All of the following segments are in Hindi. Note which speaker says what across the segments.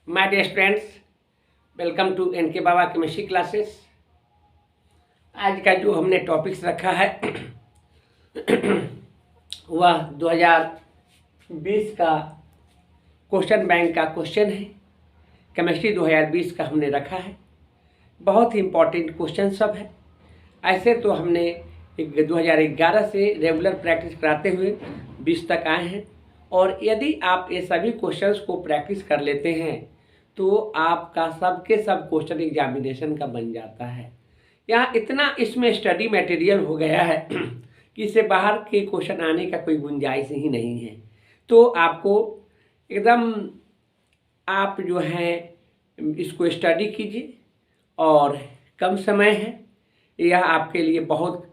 Speaker 1: My dear students, welcome to NK Baba chemistry classes. आज का जो हमने टॉपिक्स रखा है वह 2020 का क्वेश्चन बैंक का क्वेश्चन है। केमिस्ट्री 2020 का हमने रखा है। बहुत ही इम्पोर्टेंट क्वेश्चन सब है। ऐसे तो हमने 2011 से रेगुलर प्रैक्टिस कराते हुए 20 तक आए हैं, और यदि आप ये सभी क्वेश्चंस को प्रैक्टिस कर लेते हैं तो आपका सबके सब क्वेश्चन एग्जामिनेशन का बन जाता है। यहाँ इतना इसमें स्टडी मटेरियल हो गया है कि इससे बाहर के क्वेश्चन आने का कोई गुंजाइश ही नहीं है। तो आपको एकदम आप जो है इसको स्टडी कीजिए, और कम समय है, यह आपके लिए बहुत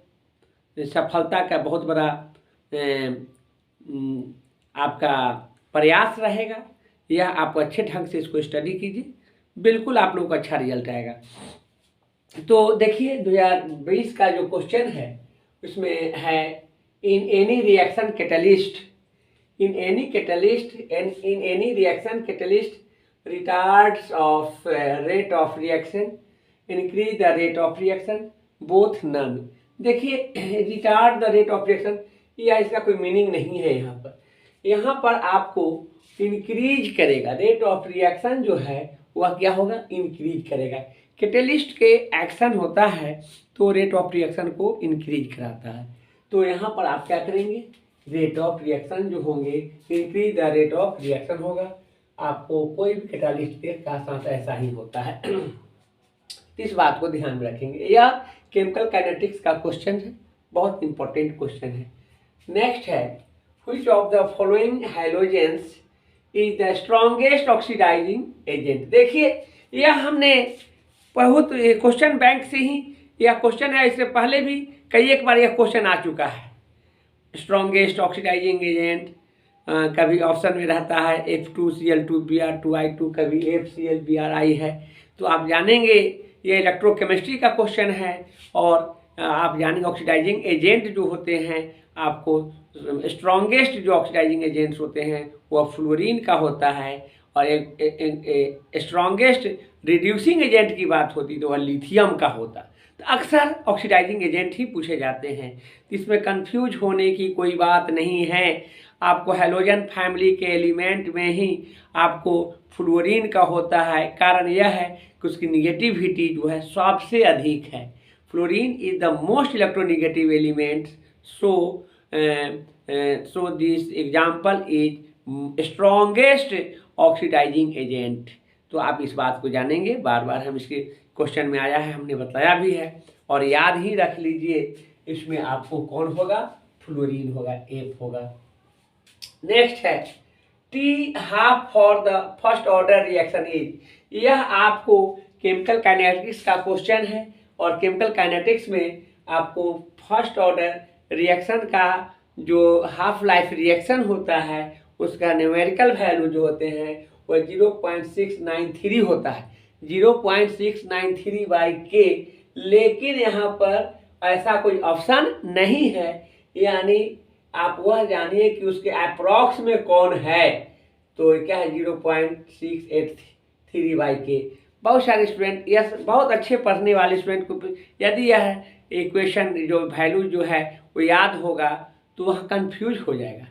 Speaker 1: सफलता का बहुत बड़ा आपका प्रयास रहेगा। यह आप अच्छे ढंग से इसको स्टडी कीजिए, बिल्कुल आप लोगों को अच्छा रिजल्ट आएगा। तो देखिए 2020 का जो क्वेश्चन है उसमें है in any reaction catalyst retards of rate of reaction, increase the rate of reaction, both none. देखिए retard the rate of reaction, या इसका कोई मीनिंग नहीं है। यहाँ पर आपको इंक्रीज करेगा रेट ऑफ रिएक्शन, जो है वह क्या होगा, इंक्रीज करेगा। कैटलिस्ट के एक्शन होता है तो रेट ऑफ रिएक्शन को इंक्रीज कराता है। तो यहाँ पर आप क्या करेंगे, रेट ऑफ रिएक्शन जो होंगे, increase the rate of reaction होगा। आपको कोई भी कैटलिस्ट के साथ ऐसा ही होता है। इस बात को ध्यान में रखेंगे। यह केमिकल काइनेटिक्स का क्वेश्चन है, बहुत इंपॉर्टेंट क्वेश्चन है। नेक्स्ट है which of the following halogens is the strongest oxidizing agent. देखिए यह हमने बहुत क्वेश्चन बैंक से ही यह क्वेश्चन है, इससे पहले भी कई एक बार यह क्वेश्चन आ चुका है। स्ट्रॉन्गेस्ट ऑक्सीडाइजिंग एजेंट कभी ऑप्शन में रहता है F2Cl2Br2I2, कभी FCl2Bri है। तो आप जानेंगे ये इलेक्ट्रोकेमिस्ट्री का क्वेश्चन है, और आप जानेंगे ऑक्सीडाइजिंग एजेंट जो होते हैं, आपको स्ट्रॉन्गेस्ट जो ऑक्सीडाइजिंग एजेंट्स होते हैं वह फ्लोरीन का होता है, और एक स्ट्रॉन्गेस्ट रिड्यूसिंग एजेंट की बात होती तो वह लिथियम का होता। तो अक्सर ऑक्सीडाइजिंग एजेंट ही पूछे जाते हैं, तो इसमें कंफ्यूज होने की कोई बात नहीं है। आपको हैलोजन फैमिली के एलिमेंट में ही आपको फ्लोरीन का होता है। कारण यह है कि उसकी निगेटिविटी जो है सबसे अधिक है। Fluorine is the most electronegative element, so this example is strongest oxidizing agent. तो आप इस बात को जानेंगे, बार बार हम इसके क्वेश्चन में आया है, हमने बताया भी है, और याद ही रख लीजिए इसमें आपको कौन होगा, फ्लोरीन होगा, एफ होगा। नेक्स्ट है T half for the first order reaction is. यह आपको केमिकल काइनेटिक्स का क्वेश्चन है, और केमिकल काइनेटिक्स में आपको फर्स्ट ऑर्डर रिएक्शन का जो हाफ लाइफ रिएक्शन होता है उसका न्यूमेरिकल वैल्यू जो होते हैं वह 0.693 होता है, 0.693/K। लेकिन यहाँ पर ऐसा कोई ऑप्शन नहीं है, यानी आप वह जानिए कि उसके अप्रॉक्स में कौन है। तो क्या है, 0.683/K। बहुत सारे स्टूडेंट, यह बहुत अच्छे पढ़ने वाले स्टूडेंट को यदि यह इक्वेशन जो वैल्यू जो है वो याद होगा तो वह कंफ्यूज हो जाएगा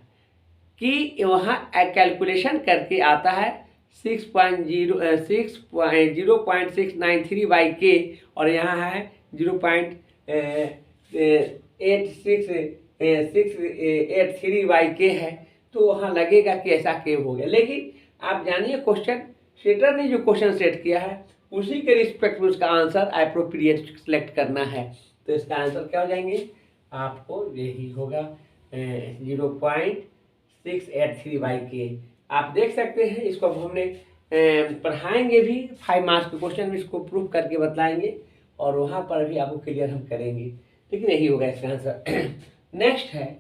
Speaker 1: कि वहाँ कैलकुलेशन करके आता है 0.693/K, और यहाँ है 0.8683/K है। तो वहाँ लगेगा कि ऐसा K हो गया। लेकिन आप जानिए क्वेश्चन सेटर ने जो क्वेश्चन सेट किया है उसी के रिस्पेक्ट में उसका आंसर एप्रोप्रिएट सेलेक्ट करना है। तो इसका आंसर क्या हो जाएंगे, आपको यही होगा 0.683/K। आप देख सकते हैं, इसको हमने पढ़ाएंगे भी 5 मार्क्स के क्वेश्चन में, इसको प्रूफ करके बताएंगे, और वहाँ पर भी आपको क्लियर हम करेंगे, लेकिन यही होगा इसका आंसर। नेक्स्ट है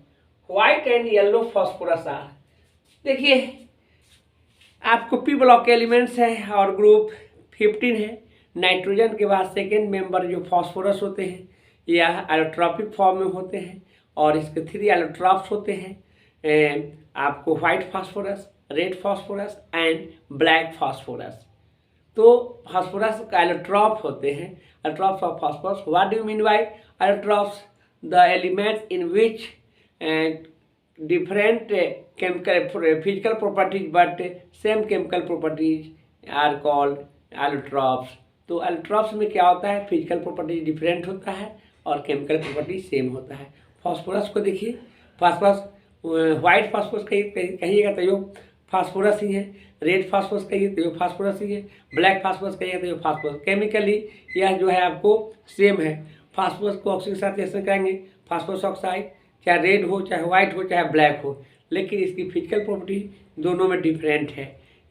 Speaker 1: white and yellow phosphorus are. देखिए आपको पी ब्लॉक के एलिमेंट्स हैं और ग्रुप 15 है। नाइट्रोजन के बाद सेकेंड मेंबर जो फॉस्फोरस होते हैं यह एलोट्रॉपिक फॉर्म में होते हैं, और इसके 3 एलोट्रॉप्स होते हैं, आपको white phosphorus, red phosphorus and black phosphorus. तो फास्फोरस का एलोट्रॉप होते हैं, allotropes of phosphorus. What do you mean by allotropes? The elements in which different chemical physical properties but same chemical properties are called allotropes। तो allotropes में क्या होता है, फिजिकल प्रॉपर्टीज डिफरेंट होता है और केमिकल प्रॉपर्टीज सेम होता है। फास्फोरस को देखिए, फास्फोरस व्हाइट फास्फोरस कहिएगा तो यो फास्फोरस ही है, रेड फास्फोरस कहिए तो यो फास्फोरस ही है, ब्लैक फास्फोरस कहिए तो यो फास्फोरस। केमिकली यह जो है आपको सेम है। फास्फोरस को ऑक्सीजन के साथ रिएक्शन कराएंगे, फास्फोरस ऑक्साइड, चाहे रेड हो, चाहे व्हाइट हो, चाहे ब्लैक हो, लेकिन इसकी फिजिकल प्रॉपर्टी दोनों में डिफरेंट है।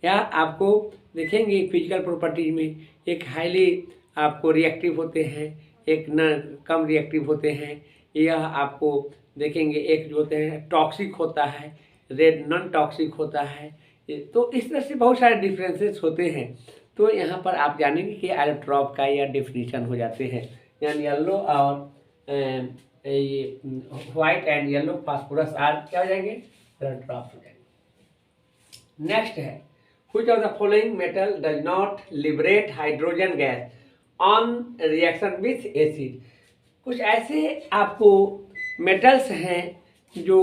Speaker 1: या आपको देखेंगे फिजिकल प्रॉपर्टीज में एक हाईली आपको रिएक्टिव होते हैं, एक न कम रिएक्टिव होते हैं। यह आपको देखेंगे एक जो होते हैं टॉक्सिक होता है, रेड नॉन टॉक्सिक होता है। तो इस तरह से बहुत सारे डिफरेंसेस होते हैं। तो यहाँ पर आप जानेंगे कि एलोट्रॉप का यह डेफिनेशन हो जाते हैं, यानी येलो और ये white and yellow phosphorus are क्या हो जाएंगे, एलोट्रॉप हो जाएंगे। नेक्स्ट है which of the following metal does not liberate hydrogen gas on reaction with acid. कुछ ऐसे आपको मेटल्स हैं जो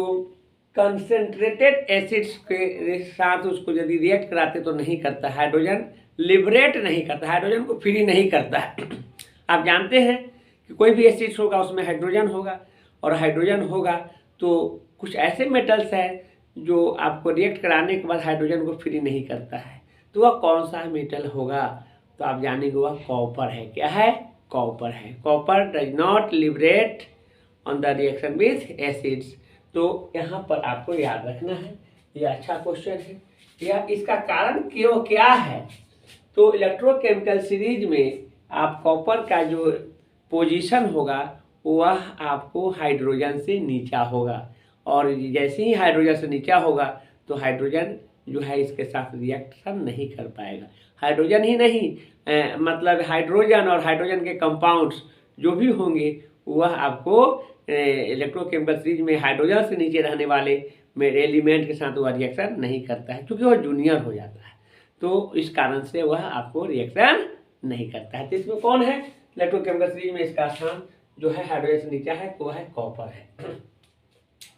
Speaker 1: कंसेंट्रेटेड एसिड्स के साथ उसको यदि रिएक्ट कराते तो नहीं करता, हाइड्रोजन लिबरेट नहीं करता, हाइड्रोजन को फ्री नहीं करता है। आप जानते हैं कि कोई भी एसिड होगा उसमें हाइड्रोजन होगा, और हाइड्रोजन होगा तो कुछ ऐसे मेटल्स हैं जो आपको रिएक्ट कराने के बाद हाइड्रोजन को फ्री नहीं करता है। तो वह कौन सा मेटल होगा? तो आप जानेंगे वह कॉपर है। क्या है? कॉपर है। Copper does not liberate on the reaction with acids. तो यहाँ पर आपको याद रखना है, यह अच्छा क्वेश्चन है। यह इसका कारण क्यों क्या है? तो इलेक्ट्रोकेमिकल सीरीज में आप कॉपर का जो पोजीशन होगा वह आपको हाइड्रोजन से नीचा होगा, और जैसे ही हाइड्रोजन से नीचा होगा तो हाइड्रोजन जो है इसके साथ रिएक्शन नहीं कर पाएगा। हाइड्रोजन ही नहीं मतलब हाइड्रोजन और हाइड्रोजन के कंपाउंड्स जो भी होंगे वह आपको इलेक्ट्रोकेमिकल सीरीज में हाइड्रोजन से नीचे रहने वाले मेरे एलिमेंट के साथ वह रिएक्शन नहीं करता है, क्योंकि वह जूनियर हो जाता है। तो इस कारण से वह आपको रिएक्शन नहीं करता है। तो इसमें कौन है इलेक्ट्रोकेमिकल सीरीज में? इसका स्थान जो है हाइड्रोजन से नीचा है तो वह है कॉपर है।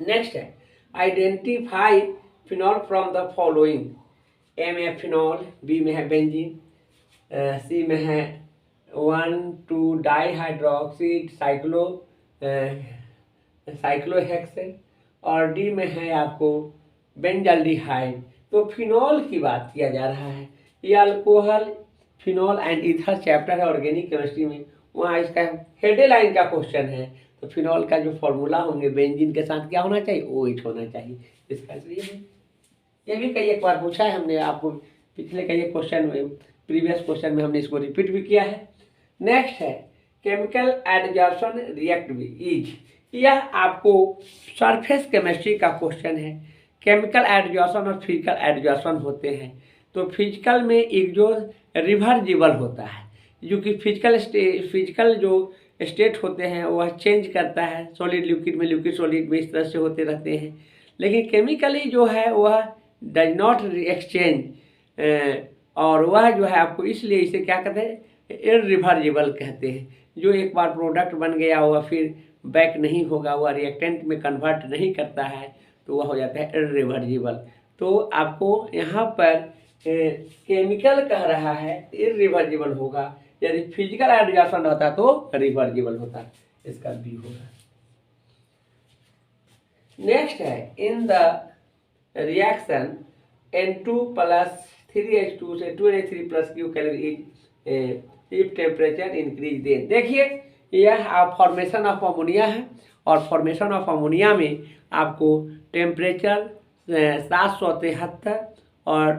Speaker 1: नेक्स्ट है identify phenol from the following. A में है फिनॉल, बी में है बेंजीन, सी में है 1,2 डाइहाइड्रोक्सी साइक्लोहेक्सेन, और डी में है आपको बेंजल्डिहाइड। तो फिनॉल की बात किया जा रहा है। ये alcohol, phenol and ether chapter है ऑर्गेनिक केमिस्ट्री में, वहाँ इसका हेडलाइन का क्वेश्चन है। तो फिनॉल का जो फॉर्मूला होंगे बेंजीन के साथ क्या होना चाहिए? OH होना चाहिए। इसका ये भी कई एक बार पूछा है हमने आपको, पिछले कई क्वेश्चन में, प्रीवियस क्वेश्चन में हमने इसको रिपीट भी किया है। नेक्स्ट है केमिकल एडजॉर्प्शन रिएक्ट इज। यह आपको सरफेस केमिस्ट्री का क्वेश्चन है। केमिकल एडजॉर्प्शन और फिजिकल एडजॉर्प्शन होते हैं। तो फिजिकल में एक जो रिवर्सिबल होता है, जो कि फिजिकल जो स्टेट होते हैं वह चेंज करता है, सॉलिड लिक्विड में, लिक्विड सॉलिड में, इस तरह से होते रहते हैं। लेकिन केमिकली जो है वह डज नॉट एक्सचेंज, और वह जो है आपको इसलिए इसे क्या कहते हैं? इरिवर्सिबल कहते हैं। जो एक बार प्रोडक्ट बन गया वह फिर बैक नहीं होगा, वह रिएक्टेंट में कन्वर्ट नहीं करता है, तो वह हो जाता है इरिवर्सिबल। तो आपको यहाँ पर केमिकल कह रहा है इरिवर्सिबल होगा, यदि फिजिकल एडजॉर्प्शन होता तो रिवर्सिबल होता। इसका बी होगा। नेक्स्ट है in the reaction N2 + 3H2 से 2NH3 + Q calorie if temperature increase then. देखिए यह आप फॉर्मेशन ऑफ अमोनिया है, और फॉर्मेशन ऑफ अमोनिया में आपको टेम्परेचर 773 और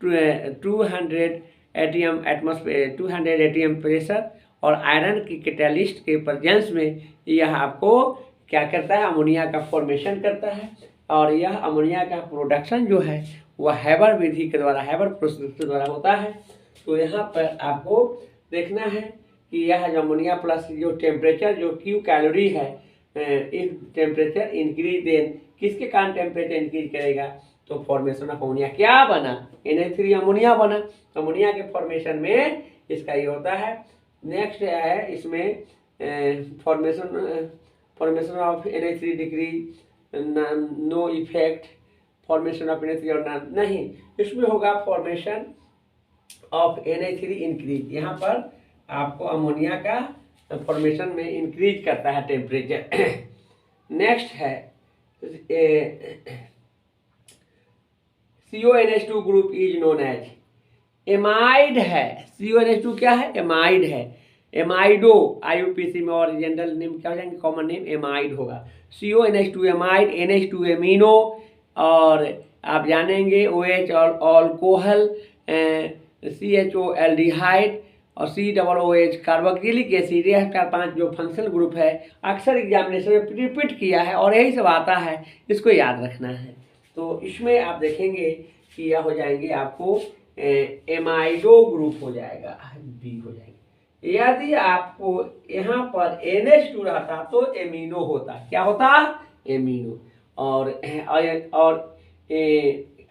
Speaker 1: 200 ATM एटमॉस्फेयर, 200 ATM प्रेशर और आयरन की कैटालिस्ट के प्रेजेंस में यह आपको क्या करता है? अमोनिया का फॉर्मेशन करता है, और यह अमोनिया का प्रोडक्शन जो है वह हैबर विधि के द्वारा, हैबर प्रोसेस के द्वारा होता है। तो यहाँ पर आपको देखना है कि यह जो अमोनिया प्लस जो टेम्परेचर जो Q कैलोरी है, इस टेम्परेचर इंक्रीज देन, किसके कारण टेम्परेचर इंक्रीज करेगा? तो फॉर्मेशन ऑफ अमोनिया क्या बना, NH3 अमोनिया बना। अमोनिया के फॉर्मेशन में इसका ये होता है। नेक्स्ट है इसमें formation of NH3 decrease, no effect formation of NH3 और नहीं, इसमें होगा फॉर्मेशन ऑफ NH3 इंक्रीज। यहाँ पर आपको अमोनिया का फॉर्मेशन में इंक्रीज करता है टेम्परेचर। नेक्स्ट है CONH2 group is known as amide है। CONH2 क्या है, एमाइड है। एमाइडो IUPAC में और जनरल नेम क्या हो जाएंगे, कॉमन नेम एमाइड होगा। CONH2 एमाइड, NH2 एमिनो, और आप जानेंगे OH और अल्कोहल, CHO एल्डिहाइड और COOH कार्बोक्सिलिक एसिड। यह 4-5 जो फंक्शनल ग्रुप है अक्सर एग्जामिनेशन में रिपीट किया है और यही सब आता है, इसको याद रखना है। तो इसमें आप देखेंगे कि यह हो जाएंगे आपको एमाइडो ग्रुप हो जाएगा, बी हो जाएंगे। यदि आपको यहाँ पर NH2 रहता तो एमिनो होता, क्या होता, एमिनो। और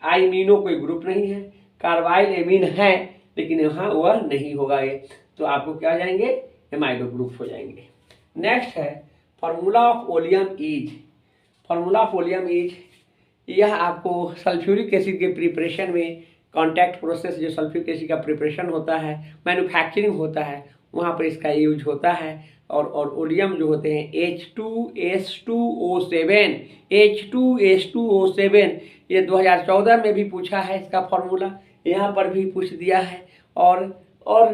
Speaker 1: आइमिनो कोई ग्रुप नहीं है, कार्बाइल एमीन है, लेकिन यहाँ वह नहीं होगा ये, तो आपको क्या हो जाएंगे, एमाइडो ग्रुप हो जाएंगे। नेक्स्ट है formula of oleum is. Formula of oleum is, यह आपको सल्फ्यूरिक एसिड के प्रिपरेशन में कॉन्टैक्ट प्रोसेस, जो सल्फ्यूरिक एसिड का प्रिपरेशन होता है, मैन्युफैक्चरिंग होता है, वहाँ पर इसका यूज होता है। और ओलियम जो होते हैं H2S2O7, H2S2O7, ये 2014 में भी पूछा है इसका फॉर्मूला, यहाँ पर भी पूछ दिया है। और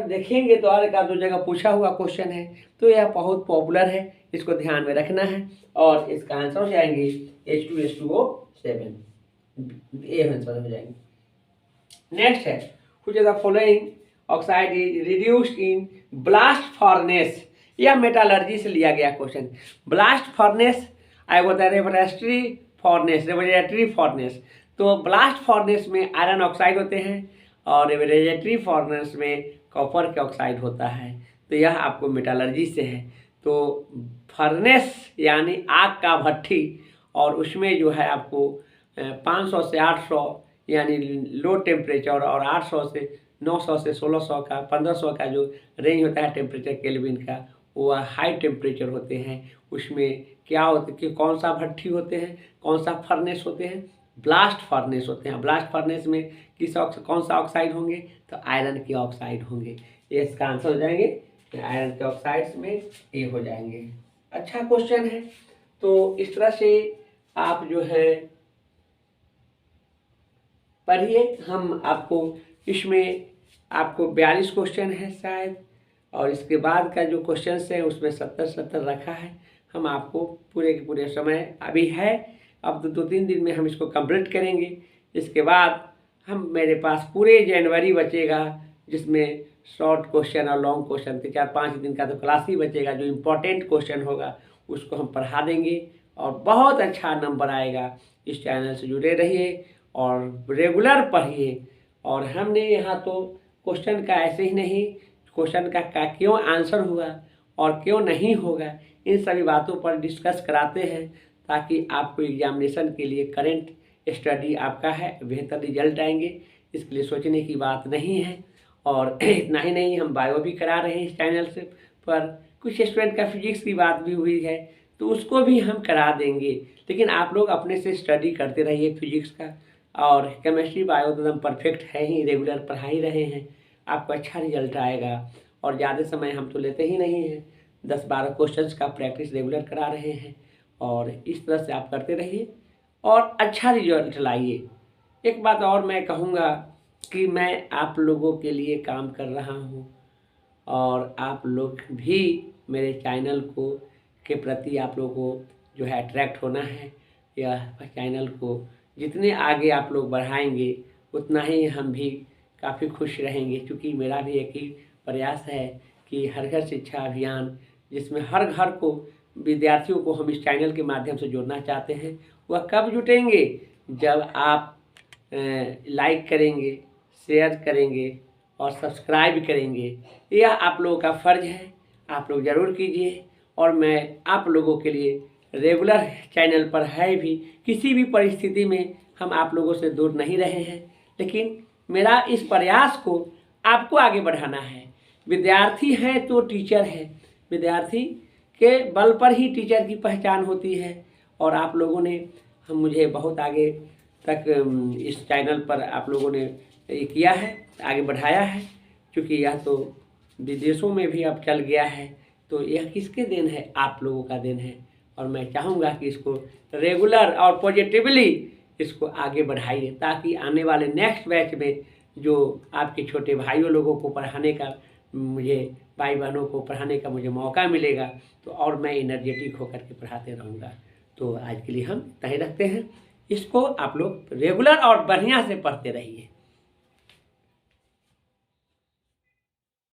Speaker 1: देखेंगे तो और एक आध दो जगह पूछा हुआ क्वेश्चन है, तो यह बहुत पॉपुलर है, इसको ध्यान में रखना है। और इसका आंसर हो जाएंगे H2S2O7, ये आंसर हो जाएंगे। नेक्स्ट है which of the following oxide is reduced in blast furnace. यह मेटालर्जी से लिया गया क्वेश्चन। ब्लास्ट फर्नेस आएगा होता है रेफ्रेजरेटरी फर्नेस, रेफ्रिजरेटरी फर्नेस। तो ब्लास्ट फर्नेस में आयरन ऑक्साइड होते हैं और रेफ्रिजरेटरी फर्नेस में कॉपर के ऑक्साइड होता है। तो यह आपको मेटालर्जी से है। तो फर्नेस यानी आग का भट्ठी, और उसमें जो है आपको 500 से 800 यानी लो टेम्परेचर, और 800 से 900 से 1600 का 1500 का जो रेंज होता है टेम्परेचर केल्विन का, वो हाई टेम्परेचर होते हैं। उसमें क्या होते कि कौन सा भट्ठी होते हैं, कौन सा फर्नेस होते हैं, ब्लास्ट फर्नेस होते हैं। ब्लास्ट फर्नेस में कौन सा ऑक्साइड होंगे, तो आयरन के ऑक्साइड होंगे। ये इसका आंसर हो जाएंगे, आयरन के ऑक्साइड्स में ये हो जाएंगे। अच्छा क्वेश्चन है। तो इस तरह से आप जो है पढ़िए। हम आपको इसमें आपको 42 क्वेश्चन है शायद, और इसके बाद का जो क्वेश्चन है उसमें 70 रखा है। हम आपको पूरे के पूरे समय अभी है, अब तो 2-3 दिन में हम इसको कंप्लीट करेंगे। इसके बाद हम मेरे पास पूरे जनवरी बचेगा, जिसमें शॉर्ट क्वेश्चन और लॉन्ग क्वेश्चन के 4-5 दिन का तो क्लास ही बचेगा। जो इम्पोर्टेंट क्वेश्चन होगा उसको हम पढ़ा देंगे और बहुत अच्छा नंबर आएगा। इस चैनल से जुड़े रहिए और रेगुलर पढ़िए। और हमने यहाँ तो क्वेश्चन का ऐसे ही नहीं, क्वेश्चन का क्यों आंसर हुआ और क्यों नहीं होगा, इन सभी बातों पर डिस्कस कराते हैं, ताकि आपको एग्जामिनेशन के लिए करंट स्टडी आपका है, बेहतर रिजल्ट आएंगे। इसके लिए सोचने की बात नहीं है। और इतना ही नहीं, हम बायो भी करा रहे हैं इस चैनल से, पर कुछ स्टूडेंट का फिजिक्स की बात भी हुई है, तो उसको भी हम करा देंगे। लेकिन आप लोग अपने से स्टडी करते रहिए फिजिक्स का, और केमिस्ट्री बायो तो एकदम परफेक्ट है ही, रेगुलर पढ़ा ही रहे हैं, आपको अच्छा रिजल्ट आएगा। और ज़्यादा समय हम तो लेते ही नहीं हैं, 10-12 क्वेश्चंस का प्रैक्टिस रेगुलर करा रहे हैं। और इस तरह से आप करते रहिए और अच्छा रिजल्ट लाइए। एक बात और मैं कहूँगा कि मैं आप लोगों के लिए काम कर रहा हूँ, और आप लोग भी मेरे चैनल को के प्रति आप लोगों को जो है अट्रैक्ट होना है। यह चैनल को जितने आगे आप लोग बढ़ाएंगे उतना ही हम भी काफ़ी खुश रहेंगे, क्योंकि मेरा भी एक ही प्रयास है कि हर घर शिक्षा अभियान, जिसमें हर घर को विद्यार्थियों को हम इस चैनल के माध्यम से जोड़ना चाहते हैं। वह कब जुटेंगे, जब आप लाइक करेंगे, शेयर करेंगे और सब्सक्राइब करेंगे। यह आप लोगों का फ़र्ज है, आप लोग ज़रूर कीजिए। और मैं आप लोगों के लिए रेगुलर चैनल पर है भी, किसी भी परिस्थिति में हम आप लोगों से दूर नहीं रहे हैं, लेकिन मेरा इस प्रयास को आपको आगे बढ़ाना है। विद्यार्थी हैं तो टीचर है, विद्यार्थी के बल पर ही टीचर की पहचान होती है। और आप लोगों ने मुझे बहुत आगे तक इस चैनल पर आप लोगों ने ये किया है, आगे बढ़ाया है, क्योंकि यह तो विदेशों में भी अब चल गया है। तो यह किसके देन है? आप लोगों का देन है। और मैं चाहूँगा कि इसको रेगुलर और पॉजिटिवली इसको आगे बढ़ाइए, ताकि आने वाले नेक्स्ट बैच में जो आपके छोटे भाइयों लोगों को पढ़ाने का, मुझे भाई बहनों को पढ़ाने का मुझे मौका मिलेगा, तो और मैं एनर्जेटिक होकर के पढ़ाते रहूँगा। तो आज के लिए हम इतना ही रखते हैं। इसको आप लोग रेगुलर और बढ़िया से पढ़ते रहिए।